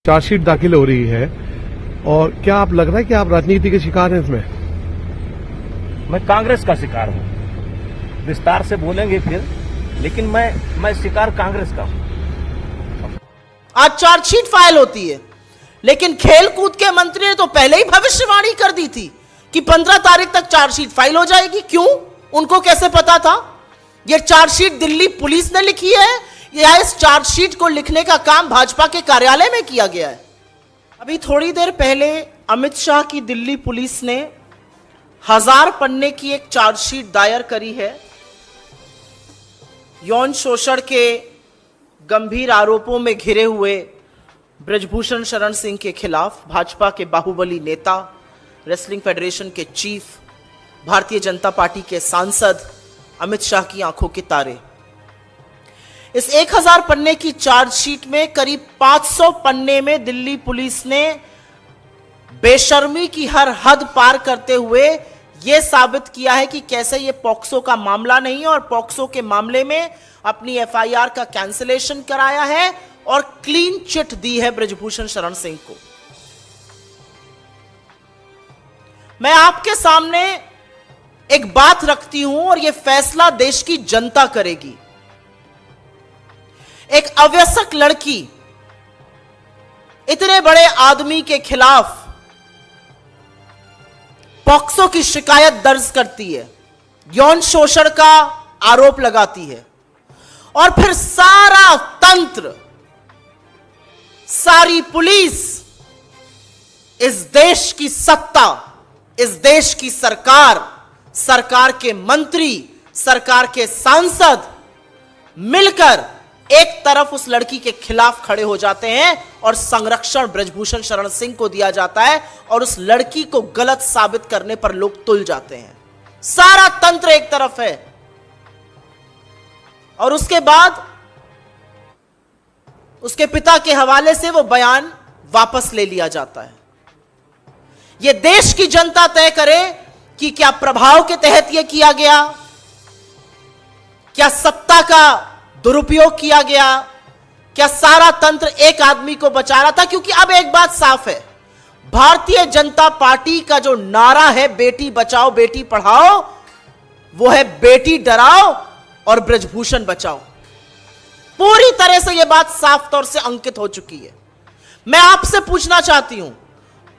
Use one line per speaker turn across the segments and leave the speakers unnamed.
Chargesheet दाखिल हो रही है और क्या आप लग रहा है कि आप राजनीति के शिकार हैं इसमें?
मैं कांग्रेस का शिकार हूं, विस्तार से बोलेंगे फिर, लेकिन मैं शिकार कांग्रेस का हूं।
आज चार्जशीट फाइल होती है, लेकिन खेल कूद के मंत्री ने तो पहले ही भविष्यवाणी कर दी थी कि 15 तारीख तक चार्जशीट फाइल हो जाएगी। क्यों? उनको कैसे पता था? यह चार्जशीट दिल्ली पुलिस ने लिखी है या इस चार्जशीट को लिखने का काम भाजपा के कार्यालय में किया गया है? अभी थोड़ी देर पहले अमित शाह की दिल्ली पुलिस ने 1000 पन्ने की एक चार्जशीट दायर करी है यौन शोषण के गंभीर आरोपों में घिरे हुए ब्रजभूषण शरण सिंह के खिलाफ। भाजपा के बाहुबली नेता, रेसलिंग फेडरेशन के चीफ, भारतीय जनता पार्टी के सांसद अमित शाह की आंखों के तारे। इस 1000 पन्ने की चार्जशीट में करीब 500 पन्ने में दिल्ली पुलिस ने बेशर्मी की हर हद पार करते हुए यह साबित किया है कि कैसे यह पॉक्सो का मामला नहीं है और पॉक्सो के मामले में अपनी एफआईआर का कैंसिलेशन कराया है और क्लीन चिट दी है ब्रजभूषण शरण सिंह को। मैं आपके सामने एक बात रखती हूं और यह फैसला देश की जनता करेगी। एक अवयस्क लड़की इतने बड़े आदमी के खिलाफ पॉक्सो की शिकायत दर्ज करती है, यौन शोषण का आरोप लगाती है और फिर सारा तंत्र, सारी पुलिस, इस देश की सत्ता, इस देश की सरकार, सरकार के मंत्री, सरकार के सांसद मिलकर एक तरफ उस लड़की के खिलाफ खड़े हो जाते हैं और संरक्षण ब्रजभूषण शरण सिंह को दिया जाता है और उस लड़की को गलत साबित करने पर लोग तुल जाते हैं। सारा तंत्र एक तरफ है और उसके बाद उसके पिता के हवाले से वो बयान वापस ले लिया जाता है। यह देश की जनता तय करे कि क्या प्रभाव के तहत यह किया गया, क्या सत्ता का दुरुपयोग किया गया, क्या सारा तंत्र एक आदमी को बचा रहा था। क्योंकि अब एक बात साफ है, भारतीय जनता पार्टी का जो नारा है बेटी बचाओ बेटी पढ़ाओ, वो है बेटी डराओ और ब्रजभूषण बचाओ। पूरी तरह से यह बात साफ तौर से अंकित हो चुकी है। मैं आपसे पूछना चाहती हूं,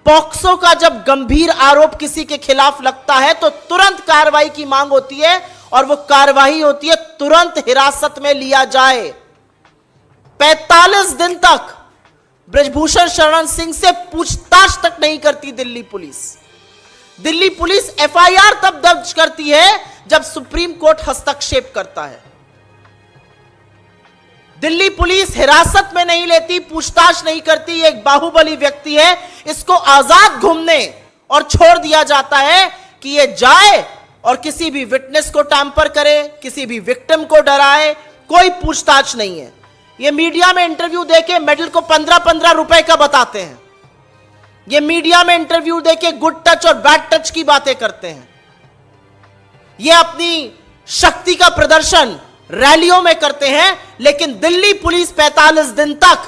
पॉक्सो का जब गंभीर आरोप किसी के खिलाफ लगता है तो तुरंत कार्रवाई की मांग होती है और वो कार्रवाई होती है तुरंत हिरासत में लिया जाए। 45 दिन तक ब्रजभूषण शरण सिंह से पूछताछ तक नहीं करती Delhi police. Delhi police FIR तब दर्ज करती है जब सुप्रीम कोर्ट हस्तक्षेप करता है। दिल्ली पुलिस हिरासत में नहीं लेती, पूछताछ नहीं करती। एक बाहुबली व्यक्ति है, इसको आजाद घूमने और छोड़ दिया जाता है कि ये जाए और किसी भी विटनेस को टैंपर करे, किसी भी विक्टिम को डराए। कोई पूछताछ नहीं है। ये मीडिया में इंटरव्यू देके मेडल को 15-15 रुपए का बताते हैं। ये मीडिया में इंटरव्यू देके गुड टच और बैड टच की बातें करते हैं। ये अपनी शक्ति का प्रदर्शन रैलियों में करते हैं, लेकिन दिल्ली पुलिस 45 दिन तक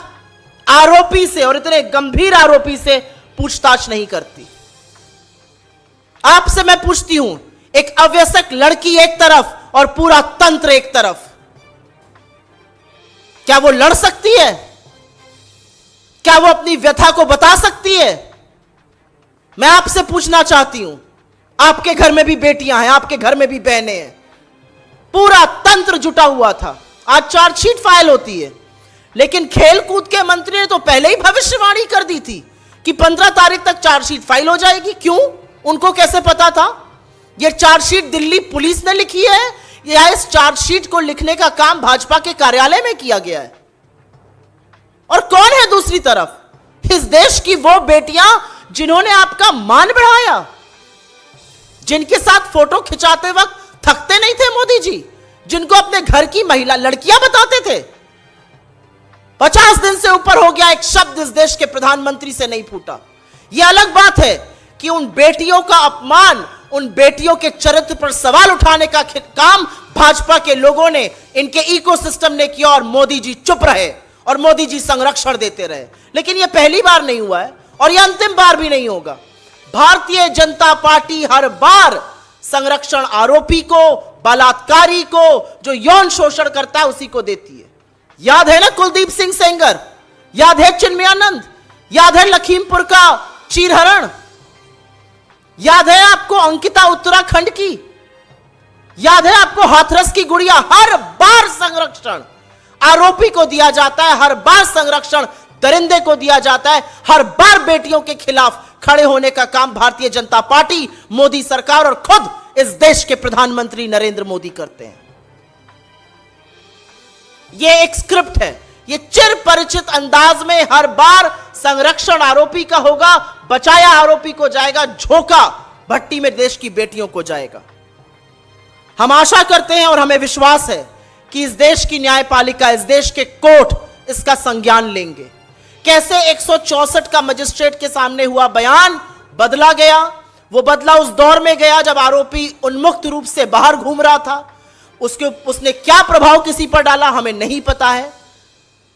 आरोपी से, और इतने गंभीर आरोपी से, पूछताछ नहीं करती। आपसे मैं पूछती हूं, एक अवयस्क लड़की एक तरफ और पूरा तंत्र एक तरफ, क्या वो लड़ सकती है? क्या वो अपनी व्यथा को बता सकती है? मैं आपसे पूछना चाहती हूं, आपके घर में भी बेटियां हैं, आपके घर में भी बहनें हैं, पूरा तंत्र जुटा हुआ था। आज चार्जशीट फाइल होती है, लेकिन खेल कूद के मंत्री ने तो पहले ही भविष्यवाणी कर दी थी कि 15 तारीख तक चार्जशीट फाइल हो जाएगी। क्यों? उनको कैसे पता था? यह चार्जशीट दिल्ली पुलिस ने लिखी है या इस चार्जशीट को लिखने का काम भाजपा के कार्यालय में किया गया है? और कौन है दूसरी तरफ? इस देश की वो बेटियां जिन्होंने आपका मान बढ़ाया, जिनके साथ फोटो खिंचाते वक्त थकते नहीं थे मोदी जी, जिनको अपने घर की महिला लड़कियां बताते थे। 50 दिन से ऊपर हो गया, एक शब्द इस देश के प्रधानमंत्री से नहीं फूटा। यह अलग बात है कि उन बेटियों का अपमान, उन बेटियों के चरित्र पर सवाल उठाने का काम भाजपा के लोगों ने, इनके इकोसिस्टम ने किया और मोदी जी चुप रहे और मोदी जी संरक्षण देते रहे। लेकिन यह पहली बार नहीं हुआ है और यह अंतिम बार भी नहीं होगा। भारतीय जनता पार्टी हर बार संरक्षण आरोपी को, बलात्कारी को, जो यौन शोषण करता है उसी को देती है। याद है ना कुलदीप सिंह सेंगर, याद है चिन्मयानंद, याद है लखीमपुर का चीरहरण, याद है आपको अंकिता उत्तराखंड की, याद है आपको हाथरस की गुड़िया। हर बार संरक्षण आरोपी को दिया जाता है, हर बार संरक्षण दरिंदे को दिया जाता है, हर बार बेटियों के खिलाफ खड़े होने का काम भारतीय जनता पार्टी, मोदी सरकार और खुद इस देश के प्रधानमंत्री नरेंद्र मोदी करते हैं। यह एक स्क्रिप्ट है, यह चिर परिचित अंदाज में हर बार संरक्षण आरोपी का होगा, बचाया आरोपी को जाएगा, झोंका भट्टी में देश की बेटियों को जाएगा। हम आशा करते हैं और हमें विश्वास है कि इस देश की न्यायपालिका, इस देश के कोर्ट इसका संज्ञान लेंगे। कैसे 164 का मजिस्ट्रेट के सामने हुआ बयान बदला गया, वो बदला उस दौर में गया जब आरोपी उन्मुक्त रूप से बाहर घूम रहा था। उसने क्या प्रभाव किसी पर डाला हमें नहीं पता है,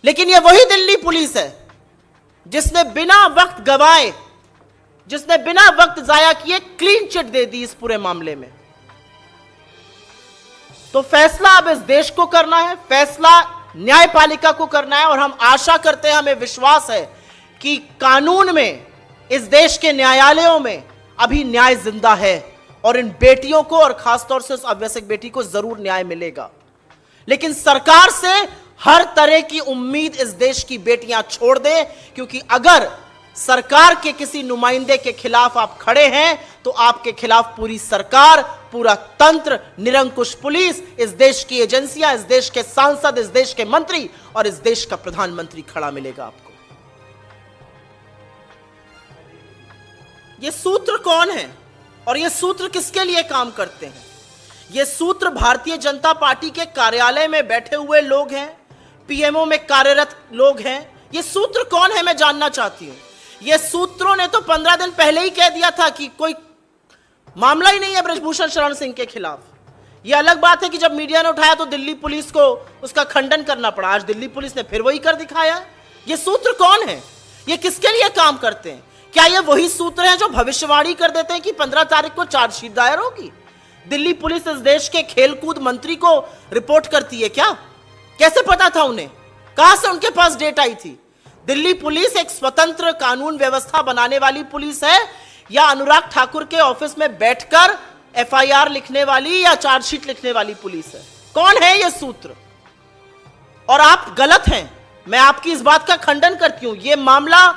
लेकिन यह वही दिल्ली पुलिस है जिसने बिना वक्त गवाए, जिसने बिना वक्त जाया किए क्लीन चिट दे दी इस पूरे मामले में। तो फैसला अब इस देश को करना है, फैसला न्यायपालिका को करना है और हम आशा करते हैं, हमें विश्वास है कि कानून में, इस देश के न्यायालयों में अभी न्याय जिंदा है और इन बेटियों को और खासतौर से उस अवैसक बेटी को जरूर न्याय मिलेगा। लेकिन सरकार से हर तरह की उम्मीद इस देश की बेटियां छोड़ दे, क्योंकि अगर सरकार के किसी नुमाइंदे के खिलाफ आप खड़े हैं तो आपके खिलाफ पूरी सरकार, पूरा तंत्र, निरंकुश पुलिस, इस देश की एजेंसियां, इस देश के सांसद, इस देश के मंत्री और इस देश का प्रधानमंत्री खड़ा मिलेगा आपको। ये सूत्र कौन है और ये सूत्र किसके लिए काम करते हैं? ये सूत्र भारतीय जनता पार्टी के कार्यालय में बैठे हुए लोग हैं, पीएमओ में कार्यरत लोग हैं। ये सूत्र कौन है मैं जानना चाहती हूं। ये सूत्रों ने तो 15 दिन पहले ही कह दिया था कि कोई मामला ही नहीं है ब्रजभूषण शरण सिंह के खिलाफ। यह अलग बात है कि जब मीडिया ने उठाया तो दिल्ली पुलिस को उसका खंडन करना पड़ा। आज दिल्ली पुलिस ने फिर वही कर दिखाया। ये सूत्र कौन है? ये किसके लिए काम करते हैं? क्या ये वही सूत्र हैं जो भविष्यवाणी कर देते हैं कि 15 तारीख को चार्जशीट दायर होगी? दिल्ली पुलिस इस देश के खेलकूद मंत्री को रिपोर्ट करती है क्या? कैसे पता था उन्हें? कहां से उनके पास डेट आई थी? दिल्ली पुलिस एक स्वतंत्र कानून व्यवस्था बनाने वाली पुलिस है या अनुराग ठाकुर के ऑफिस में बैठकर एफआईआर लिखने वाली या चार्जशीट लिखने वाली पुलिस है? कौन है यह सूत्र? और आप गलत हैं, मैं आपकी इस बात का खंडन करती हूं। यह मामला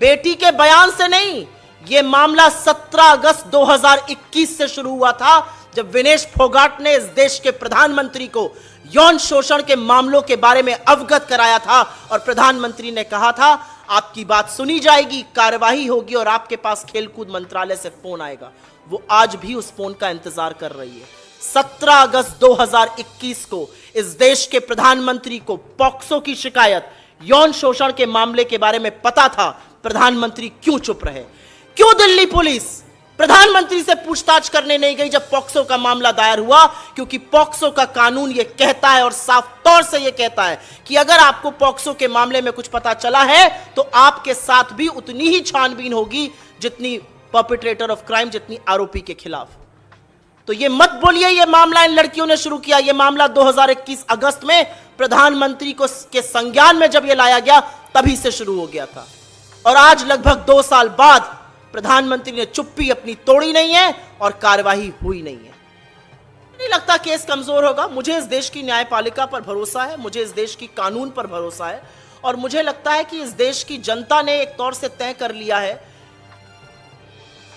बेटी के बयान से नहीं, यह मामला 17 अगस्त 2021 से शुरू हुआ था, जब विनेश फोगाट ने इस देश के प्रधानमंत्री को यौन शोषण के मामलों के बारे में अवगत कराया था और प्रधानमंत्री ने कहा था आपकी बात सुनी जाएगी, कार्यवाही होगी और आपके पास खेलकूद मंत्रालय से फोन आएगा। वो आज भी उस फोन का इंतजार कर रही है। 17 अगस्त 2021 को इस देश के प्रधानमंत्री को पॉक्सो की शिकायत, यौन शोषण के मामले के बारे में पता था। प्रधानमंत्री क्यों चुप रहे? क्यों दिल्ली पुलिस प्रधानमंत्री से पूछताछ करने नहीं गई जब पॉक्सो का मामला दायर हुआ? क्योंकि पॉक्सो का कानून यह कहता है और साफ तौर से यह कहता है कि अगर आपको पॉक्सो के मामले में कुछ पता चला है तो आपके साथ भी उतनी ही छानबीन होगी जितनी परपेट्रेटर ऑफ क्राइम, जितनी आरोपी के खिलाफ। तो यह मत बोलिए यह मामला इन लड़कियों ने शुरू किया। यह मामला 2021 अगस्त में प्रधानमंत्री को के संज्ञान में जब यह लाया गया तभी से शुरू हो गया था और आज लगभग 2 साल बाद प्रधानमंत्री ने चुप्पी अपनी तोड़ी नहीं है और कार्यवाही हुई नहीं है। नहीं लगता केस कमजोर होगा। मुझे इस देश की न्यायपालिका पर भरोसा है, मुझे इस देश की कानून पर भरोसा है और मुझे लगता है कि इस देश की जनता ने एक तौर से तय कर लिया है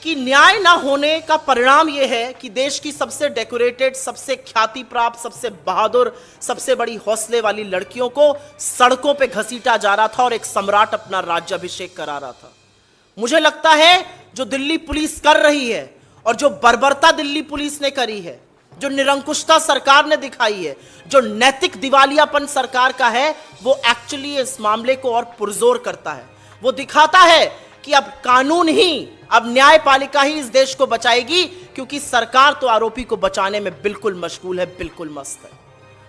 कि न्याय ना होने का परिणाम यह है कि देश की सबसे डेकोरेटेड, सबसे ख्याति प्राप्त, सबसे बहादुर, सबसे बड़ी हौसले वाली लड़कियों को सड़कों पे घसीटा जा रहा था और एक सम्राट अपना राज्याभिषेक करा रहा था। मुझे लगता है जो दिल्ली पुलिस कर रही है और जो बर्बरता दिल्ली पुलिस ने करी है, जो निरंकुशता सरकार ने दिखाई है, जो नैतिक दिवालियापन सरकार का है, वो एक्चुअली इस मामले को और पुरजोर करता है। वो दिखाता है कि अब कानून ही, अब न्यायपालिका ही इस देश को बचाएगी, क्योंकि सरकार तो आरोपी को बचाने में बिल्कुल मशगूल है, बिल्कुल मस्त है।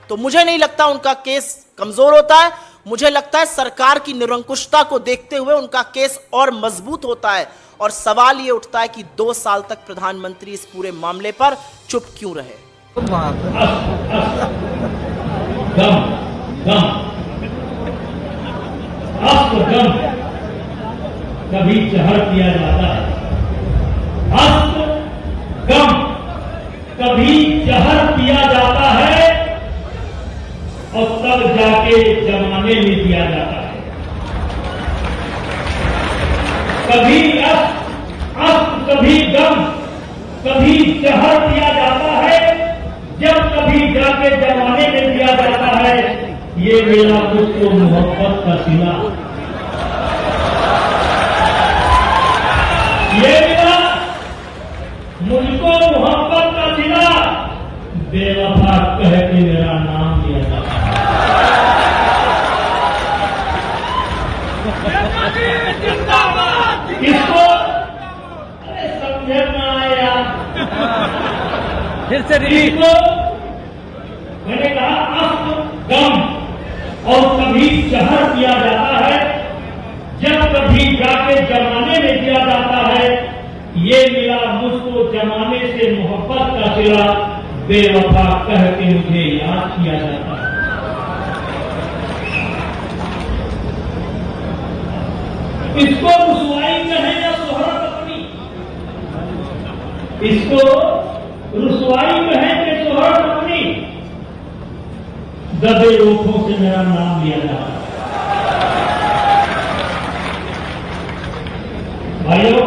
तो मुझे नहीं लगता उनका केस कमजोर होता है, मुझे लगता है सरकार की निरंकुशता को देखते हुए उनका केस और मजबूत होता है और सवाल यह उठता है कि 2 साल तक प्रधानमंत्री इस पूरे मामले पर चुप क्यों रहे।
कभी जहर पिया जाता है, कभी जहर पिया जाता है और तब जाके जमाने में दिया जाता है। कभी कभी गम, कभी जहर पिया जाता है, जब कभी जाके जमाने में दिया जाता है। ये मेरा मुझको मोहब्बत का सिला, ये मेरा मुझको मोहब्बत का सिला, बेवफा कह के मेरा नाम लिया जाता है। इसको अरे समझ में आया,
फिर से
इसको मैंने कहा गम और कभी जहर दिया जाता है, जब कभी जाके जमाने में दिया जाता है। ये मिला मुझको जमाने से मोहब्बत का सिला, बेवफा कह के मुझे याद किया जाता है। इसको रुसवाई कहें या शोहरत अपनी, इसको रुसवाई कहें कि शोहरत अपनी, दबे ओठों से मेरा नाम लिया जाता है। भाइयों,